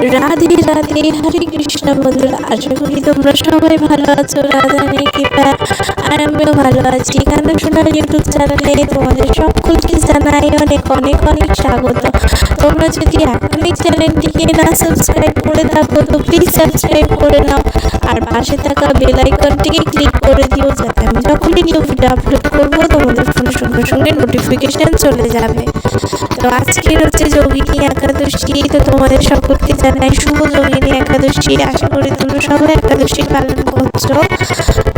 রাধে রাধে, হরে কৃষ্ণ বন্ধুরা। আশা করি তোমরা সবাই ভালো আছো। রাধারানীর কৃপায় আর আমিও ভালো আছি। গানা শোনার ইউটিউব চ্যানেলে তোমাদের সকলকে জানাই অনেক অনেক অনেক স্বাগত। তোমরা যদি এখনই চ্যানেলটিকে না সাবস্ক্রাইব করে থাকো তো প্লিজ সাবস্ক্রাইব করে নাও, আর পাশে থাকা বেল আইকনটিকে ক্লিক করে দিও, যাতে আমি যখনই নিউ ভিডিও আপলোড করবো তোমাদের ফোনের সঙ্গে সঙ্গে নোটিফিকেশান চলে যাবে। তো আজকের হচ্ছে যোগিনী একাদশী। তো তোমাদের সকলকে জানাই শুভ যোগিনী একাদশী। আশা করি তোমরা সবাই একাদশী পালন করছো।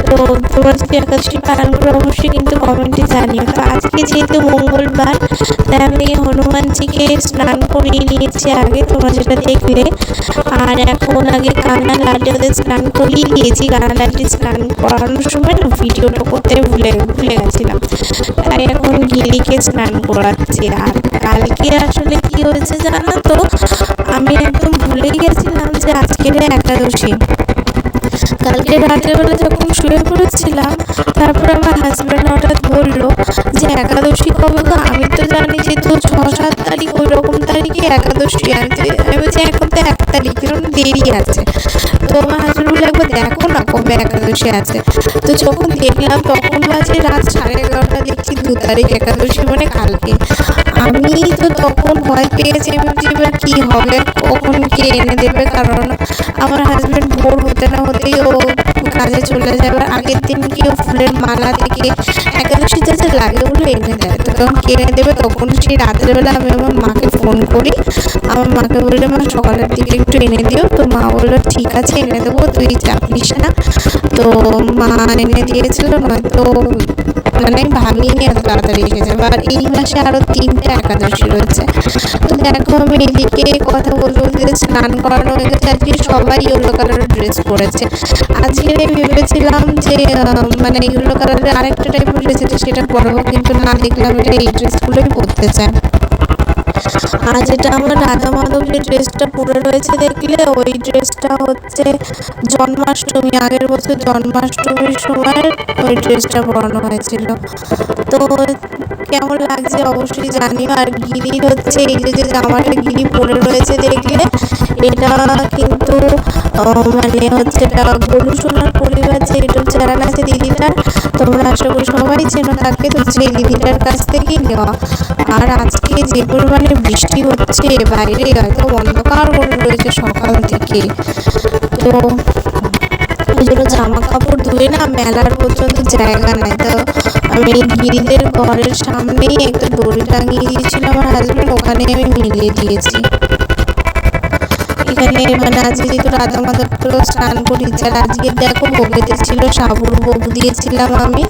তো তোমরা যদি একাদশী পালন করো অবশ্যই কিন্তু কমেন্টে জানিও। তো আজকে যেহেতু মঙ্গলবার, তাই আমি হনুমানজিকে স্নান করিয়ে নিয়েছি আগে, তোমরা যেটা দেখলে। আর এখন আগে কান্না লাড্ডি ওদের স্নান করিয়ে দিয়েছি। কান্না লাড্ডি স্নান করানোর সময় না ভিডিওটা করতে ভুলে গেছিলাম, তাই এখন গিলিকে স্নান করাচ্ছি। আর কালকে আসলে কি হয়েছে জানো তো, আমি একদম ভুলেই গেছিলাম যে আজকের একাদশী। কালকে রাত্রেবেলা যখন শুয়ে পড়েছিলাম, তারপর আমার হাজব্যান্ড হঠাৎ বললো যে একাদশী কবে গো? আমি তো জানি যে তো 6-7 তারিখ ওই রকম তারিখে একাদশী আছে। আমি বলছি এখন তো 1 তারিখ, এরকম দেরি আছে। তো আমার হাজব্যান্ড বলে একবার দেখো না কবে একাদশী আছে। তো যখন দেখলাম তখন বাজে রাত 11:30, দেখছি 2 তারিখ একাদশী, মানে কালকে। আমি তো তখন ভয় পেয়েছি, ভাবছি এবার কী হবে, কখন কে এনে দেবে, কারণ আমার হাজব্যান্ড ভোর হতে না হতেই ও কাজে চলে যাবে। আগের দিন কি ও ফুলের মালা থেকে একাদশী যা লাগে ওগুলো এনে দেয়। তো তখন কে এনে দেবে, তখন সেই রাতের বেলা আমি আমার মাকে ফোন করি। আমার মাকে বললে মা সকালের দিকে একটু এনে দিও। তো মা বললো ঠিক আছে এনে দেবো, তুই চাপ নিস না। তো মা এনে দিয়েছিল, নয়তো মানে ভাবিনি এত তাড়াতাড়ি এসে যাবে। আর এই মাসে আরও 3টা একাদশী রয়েছে। তো দেখো আমি এদিকে কথা বলতে বলতে স্নান করানো হয়ে গেছে। আজকে সবাই ইয়েলো কালারের ড্রেস পরেছে। আজকে আমি ভেবেছিলাম যে মানে ইয়েলো কালারের আরেকটা টাইপের ড্রেস আছে সেটা পরবো, কিন্তু না, দেখলাম এটা এই ড্রেসগুলোই পরতে চায়। আর যেটা আমার রাধা মাধব যে ড্রেসটা পরে রয়েছে দেখলে, ওই ড্রেসটা হচ্ছে জন্মাষ্টমী, আগের বছর জন্মাষ্টমীর সময় ওই ড্রেসটা পরানো হয়েছিল। তো কেমন লাগছে অবশ্যই জানিও। আর গিরির হচ্ছে এই যে জামাটা গিরি পরে রয়েছে দেখলে, এটা কিন্তু মানে হচ্ছে এটা গোলু সোনার পরিবার যে ইউটিউব চ্যানেল আছে দিদিটার, তোমরা আশা করি সবাই চেনো তাকে। তো সেই দিদিটার কাছ থেকেই নেওয়া। আর আজকে যে পরিমাণে বৃষ্টি হচ্ছে বাইরে, হয়তো অন্ধকার করে রয়েছে সকাল থেকে, তো ওই জন্য জামা কাপড় ধুয়ে না মেলার পর্যন্ত জায়গা নেই। তো আমি গিরিদের ঘরের সামনেই একটা দড়ি টাঙিয়ে দিয়েছিলাম আমার হাজব্যান্ড, ওখানে আমি মিলিয়ে দিয়েছি। এখানে মানে আজকে যেহেতু রাধা মাধবকেও স্নান করিয়েছে। আর আজকে দেখো ভোগেতে ছিল সাবুর ভোগ দিয়েছিলাম আমি।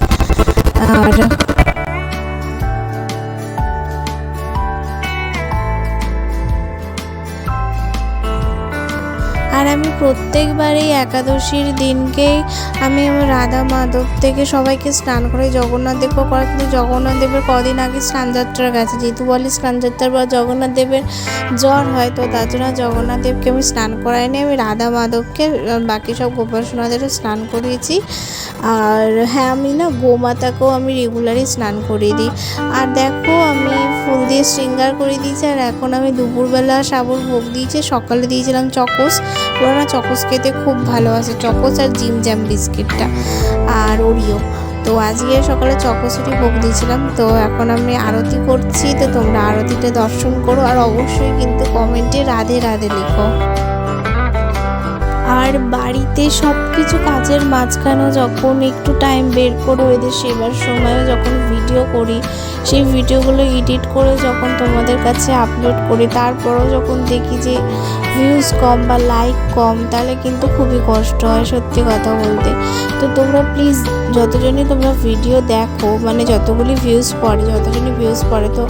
আর আমি প্রত্যেকবারই একাদশীর দিনকেই আমি আমার রাধা মাধব থেকে সবাইকে স্নান করাই। জগন্নাথ দেবও করা, কিন্তু জগন্নাথ দেবের কদিন আগে স্নানযাত্রা গেছে, যেহেতু বলে স্নানযাত্রার পর জগন্নাথ দেবের জ্বর হয়, তো তার জন্য জগন্নাথ দেবকে আমি স্নান করাইনি। আমি রাধা মাধবকে বাকি সব গোপাসনাদেরও স্নান করিয়েছি। আর হ্যাঁ, আমি না গোমাতাকেও আমি রেগুলারই স্নান করিয়ে দিই। আর দেখো আমি ফুল দিয়ে শৃঙ্গার করে দিয়েছি। আর এখন আমি দুপুরবেলা সাবুর ভোগ দিয়েছি, সকালে দিয়েছিলাম চকোস। ওরা না চকোস খেতে খুব ভালোবাসে, চকোস আর জিম জ্যাম বিস্কিটটা আর ওরিও। তো আজকে সকালে চকোসেরই ভোগ দিয়েছিলাম। তো এখন আমি আরতি করছি, তো তোমরা আরতিটা দর্শন করো। আর অবশ্যই কিন্তু কমেন্টে রাধে রাধে লিখো। আর বাড়িতে সব কিছু কাজের মাঝখানেও যখন একটু টাইম বের করে ওদের সেবার সময়ও যখন ভিডিও করি, সেই ভিডিওগুলো এডিট করে যখন তোমাদের কাছে আপলোড করি, তারপরও যখন দেখি যে ভিউজ কম বা লাইক কম, তাহলে কিন্তু খুবই কষ্ট হয় সত্যি কথা বলতে। তো তোমরা প্লিজ যতজনই তোমরা ভিডিও দেখো, মানে যতজনই ভিউজ পড়ে, তো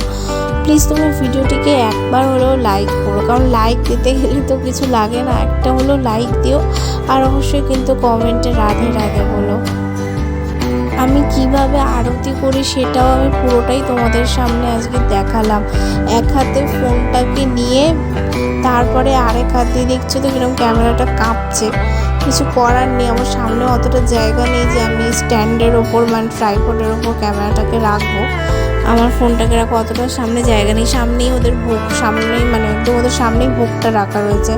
প্লিজ তোমরা ভিডিওটিকে একবার হলেও লাইক করো, কারণ লাইক দিতে গেলে তো কিছু লাগে না, একটা হলেও লাইক দিও। আর অবশ্যই কিন্তু কমেন্টে রাধে রাধে বলো। আমি কিভাবে আরতি করি সেটাও আমি পুরোটাই তোমাদের সামনে আজকে দেখালাম। এক হাতে ফোনটাকে নিয়ে তারপরে আরেক হাত দিয়ে দেখছো তো কিরকম ক্যামেরাটা কাঁপছে। কিছু করার নেই, আমার সামনে অতটা জায়গা নেই যে আমি স্ট্যান্ডের ওপর মানে ট্রাইপডের ওপর ক্যামেরাটাকে রাখবো। আমার ফোনটাকে রাখো অতটা সামনে জায়গা নেই, সামনেই ওদের ভোগ, সামনেই মানে একদম ওদের সামনেই ভোগটা রাখা রয়েছে,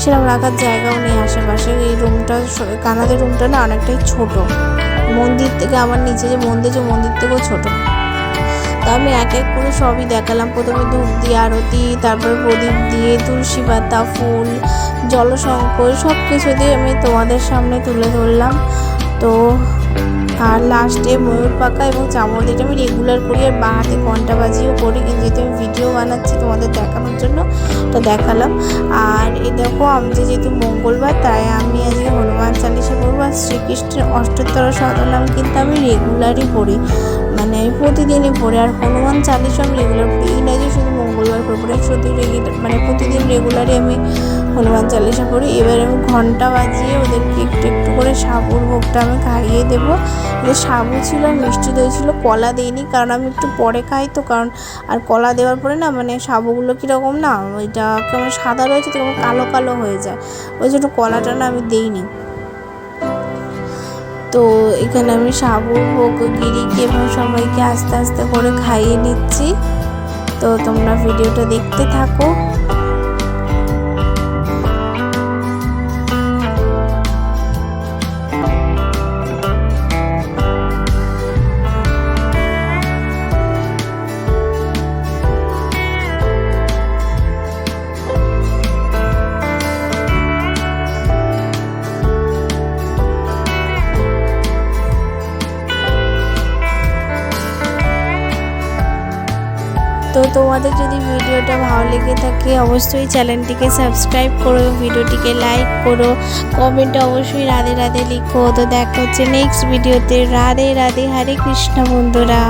সেরকম রাখার জায়গাও নেই আশেপাশে। এই রুমটা, কানাদের রুমটা না অনেকটাই ছোট, মন্দির থেকে আমার নিচে যে মন্দির থেকেও ছোট। তো আমি এক এক করে সবই দেখালাম। প্রথমে ধূপ দিয়ে আরতি, তারপরে প্রদীপ দিয়ে, তুলসী পাতা, ফুল, জলশঙ্কর সব কিছু দিয়ে আমি তোমাদের সামনে তুলে ধরলাম। তো আর লাস্টে ময়ূর পাখা এবং চামর দিয়ে আমি রেগুলার করি, আর বাঁ হাতে ঘন্টা বাজিও করি, কিন্তু যেহেতু আমি ভিডিও বানাচ্ছি তোমাদের দেখানোর জন্য তো দেখালাম। আর এই দেখো আমি যেহেতু মঙ্গলবার, তাই আমি আজকে হনুমান চালিশা পড়বো। আর শ্রীকৃষ্ণের অষ্টোত্তর শতনাম কিন্তু আমি রেগুলারই পড়ি, মানে আমি প্রতিদিনই পড়ি। আর হনুমান চালিশা আমি রেগুলার পড়ি, এই না যে শুধু মঙ্গলবার করে পড়ি, শুধু মানে প্রতিদিন রেগুলারই আমি হনুমান চালিশা পড়ি। এবার আমি ঘন্টা বাজিয়ে ওদেরকে একটু একটু করে সাবুর ভোগটা আমি খাইয়ে দেবো। সাবু ছিল আর মিষ্টি দই ছিল, কলা দিইনি কারণ আমি একটু পরে খাই তো, কারণ আর কলা দেওয়ার পরে না মানে সাবুগুলো কীরকম না ওইটা কেমন সাদা রয়েছে তো কেমন কালো কালো হয়ে যায়, ওই জন্য কলাটা না আমি দিইনি। তো এখানে আমি সাবুর ভোগ গিরিকে এবং সবাইকে আস্তে আস্তে করে খাইয়ে নিচ্ছি। তো তোমরা ভিডিওটা দেখতে থাকো। তো তোমাদের যদি ভিডিওটা ভালো লেগে থাকে অবশ্যই চ্যানেলটিকে সাবস্ক্রাইব করো, ভিডিওটিকে লাইক করো, কমেন্টে অবশ্যই রাধে রাধে লিখো। তো দেখা হচ্ছে নেক্সট ভিডিওতে। রাধে রাধে, হরে কৃষ্ণ বন্ধুরা।